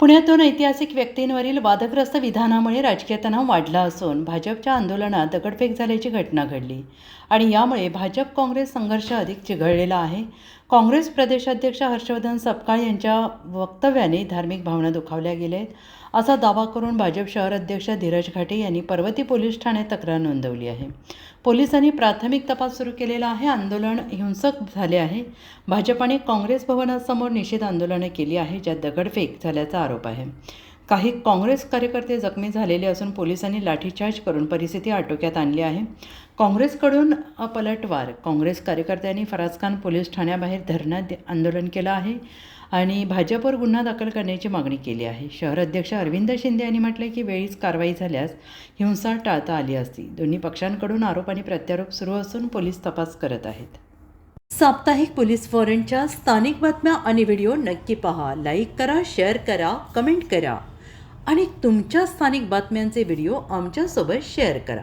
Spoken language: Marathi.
पुण्यातून ऐतिहासिक व्यक्तींवरील वादग्रस्त विधानामुळे राजकीय तणाव वाढला असून भाजपच्या आंदोलनात दगडफेक झाल्याची घटना घडली आणि यामुळे भाजप काँग्रेस संघर्ष अधिक चिघळलेला आहे. काँग्रेस प्रदेशाध्यक्ष हर्षवर्धन सपकाळ यांच्या वक्तव्याने धार्मिक भावना दुखावल्या गेल्या आहेत असा दावा करून भाजप शहर अध्यक्ष धीरज घाटे यांनी पर्वती पोलीस ठाण्यात तक्रार नोंदवली आहे. पोलिसांनी प्राथमिक तपास सुरू केलेला आहे. आंदोलन हिंसक झाले आहे. भाजपाने काँग्रेस भवनासमोर निषेध आंदोलने केली आहे ज्यात दगडफेक झाल्याचा आरोप आहे. काही काँग्रेस कार्यकर्ते जखमी झालेले असून पोलिसांनी लाठीचार्ज करून परिस्थिती आटोक्यात आणली आहे. काँग्रेसकडून पलटवार. काँग्रेस कार्यकर्त्यांनी फराज खान पोलीस ठाण्याबाहेर धरणं आंदोलन केलं आहे आणि भाजपवर गुन्हा दाखल करण्याची मागणी केली आहे. शहर अध्यक्ष अरविंद शिंदे यांनी म्हटले की वेळीच कारवाई झाल्यास हिंसा टाळता आली असती. दोन्ही पक्षांकडून आरोप आणि प्रत्यारोप सुरू असून पोलीस तपास करत आहेत. साप्ताहिक पोलीस वॉरंटच्या स्थानिक बातम्या आणि व्हिडिओ नक्की पहा. लाईक करा, शेअर करा, कमेंट करा आणि तुमच्या स्थानिक बातम्यांचे व्हिडिओ आमच्यासोबत शेअर करा.